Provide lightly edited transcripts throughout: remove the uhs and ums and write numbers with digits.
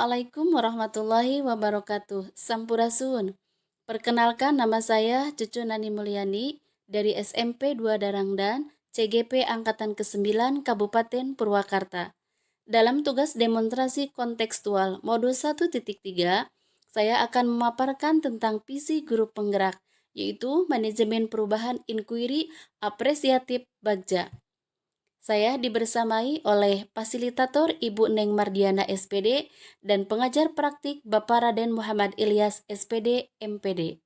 Assalamualaikum warahmatullahi wabarakatuh. Sampurasun. Perkenalkan, nama saya Cucu Nani Mulyani dari SMP 2 Darangdan, CGP Angkatan ke-9 Kabupaten Purwakarta. Dalam tugas demonstrasi kontekstual modul 1.3, saya akan memaparkan tentang visi guru penggerak, yaitu manajemen perubahan inquiry apresiatif Bagja. Saya dibersamai oleh fasilitator Ibu Neng Mardiana SPD dan pengajar praktik Bapak Raden Muhammad Ilyas SPD MPD.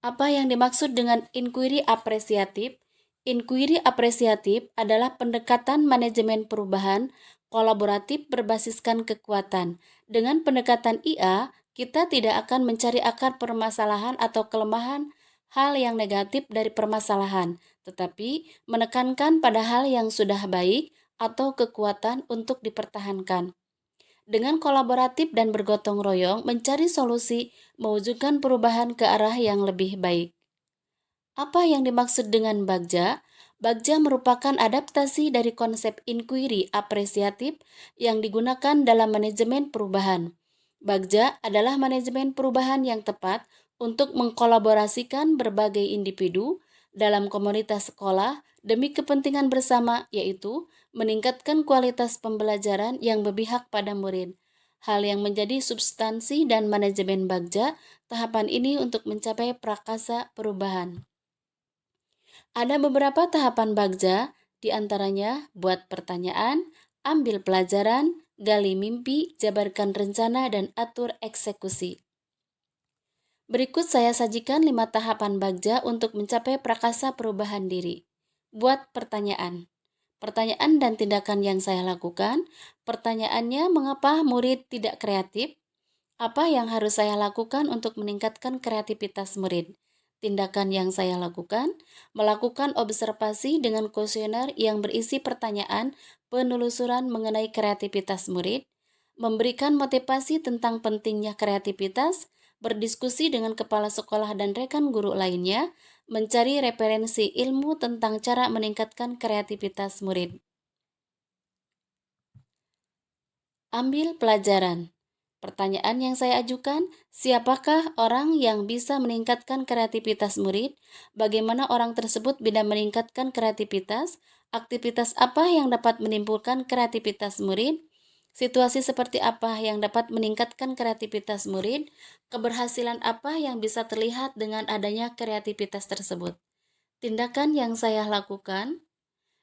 Apa yang dimaksud dengan inquiry apresiatif? Inquiry apresiatif adalah pendekatan manajemen perubahan kolaboratif berbasiskan kekuatan. Dengan pendekatan IA, kita tidak akan mencari akar permasalahan atau kelemahan hal yang negatif dari permasalahan, tetapi menekankan pada hal yang sudah baik atau kekuatan untuk dipertahankan. Dengan kolaboratif dan bergotong royong mencari solusi, mewujudkan perubahan ke arah yang lebih baik. Apa yang dimaksud dengan Bagja? Bagja merupakan adaptasi dari konsep inquiry apresiatif yang digunakan dalam manajemen perubahan. Bagja adalah manajemen perubahan yang tepat untuk mengkolaborasikan berbagai individu dalam komunitas sekolah demi kepentingan bersama, yaitu meningkatkan kualitas pembelajaran yang berpihak pada murid. Hal yang menjadi substansi dan manajemen Bagja, tahapan ini untuk mencapai prakasa perubahan. Ada beberapa tahapan Bagja, di antaranya buat pertanyaan, ambil pelajaran, gali mimpi, jabarkan rencana, dan atur eksekusi. Berikut saya sajikan 5 tahapan Bagja untuk mencapai prakasa perubahan diri. Buat pertanyaan. Pertanyaan dan tindakan yang saya lakukan. Pertanyaannya, mengapa murid tidak kreatif? Apa yang harus saya lakukan untuk meningkatkan kreativitas murid? Tindakan yang saya lakukan, melakukan observasi dengan kuesioner yang berisi pertanyaan penelusuran mengenai kreativitas murid, memberikan motivasi tentang pentingnya kreativitas, berdiskusi dengan kepala sekolah dan rekan guru lainnya, mencari referensi ilmu tentang cara meningkatkan kreativitas murid. Ambil pelajaran. Pertanyaan yang saya ajukan, siapakah orang yang bisa meningkatkan kreativitas murid? Bagaimana orang tersebut bisa meningkatkan kreativitas? Aktivitas apa yang dapat menimbulkan kreativitas murid? Situasi seperti apa yang dapat meningkatkan kreativitas murid? Keberhasilan apa yang bisa terlihat dengan adanya kreativitas tersebut? Tindakan yang saya lakukan,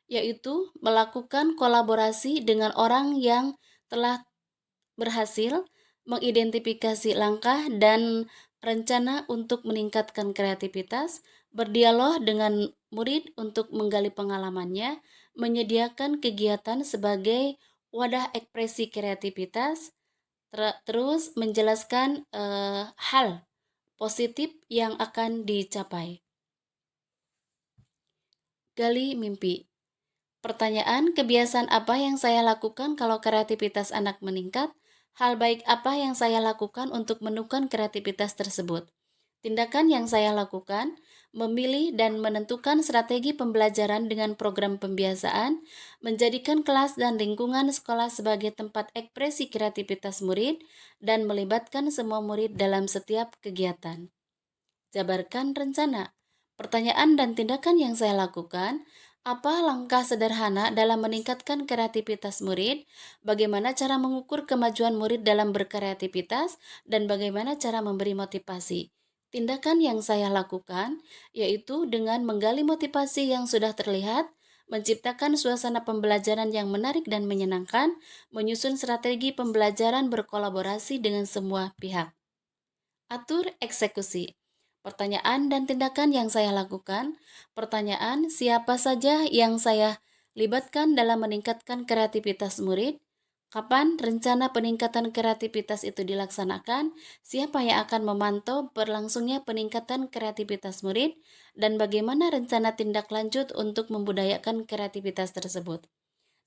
yaitu melakukan kolaborasi dengan orang yang telah berhasil mengidentifikasi langkah dan rencana untuk meningkatkan kreativitas, berdialog dengan murid untuk menggali pengalamannya, menyediakan kegiatan sebagai wadah ekspresi kreativitas, terus menjelaskan hal positif yang akan dicapai. Gali mimpi. Pertanyaan, kebiasaan apa yang saya lakukan kalau kreativitas anak meningkat? Hal baik apa yang saya lakukan untuk menumbuhkan kreativitas tersebut? Tindakan yang saya lakukan, memilih dan menentukan strategi pembelajaran dengan program pembiasaan, menjadikan kelas dan lingkungan sekolah sebagai tempat ekspresi kreativitas murid, dan melibatkan semua murid dalam setiap kegiatan. Jabarkan rencana. Pertanyaan dan tindakan yang saya lakukan, apa langkah sederhana dalam meningkatkan kreativitas murid? Bagaimana cara mengukur kemajuan murid dalam berkreativitas? Dan bagaimana cara memberi motivasi? Tindakan yang saya lakukan, yaitu dengan menggali motivasi yang sudah terlihat, menciptakan suasana pembelajaran yang menarik dan menyenangkan, menyusun strategi pembelajaran berkolaborasi dengan semua pihak. Atur eksekusi. Pertanyaan dan tindakan yang saya lakukan. Pertanyaan, siapa saja yang saya libatkan dalam meningkatkan kreativitas murid? Kapan rencana peningkatan kreativitas itu dilaksanakan? Siapa yang akan memantau berlangsungnya peningkatan kreativitas murid? Dan bagaimana rencana tindak lanjut untuk membudayakan kreativitas tersebut?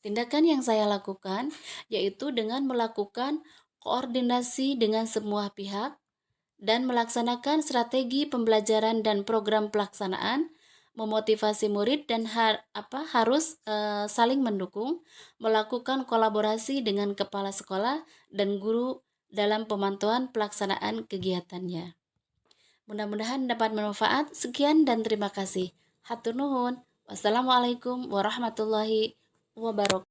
Tindakan yang saya lakukan yaitu dengan melakukan koordinasi dengan semua pihak dan melaksanakan strategi pembelajaran dan program pelaksanaan, memotivasi murid dan harus saling mendukung, melakukan kolaborasi dengan kepala sekolah dan guru dalam pemantauan pelaksanaan kegiatannya. Mudah-mudahan dapat bermanfaat. Sekian dan terima kasih. Hatur nuhun. Wassalamualaikum warahmatullahi wabarakatuh.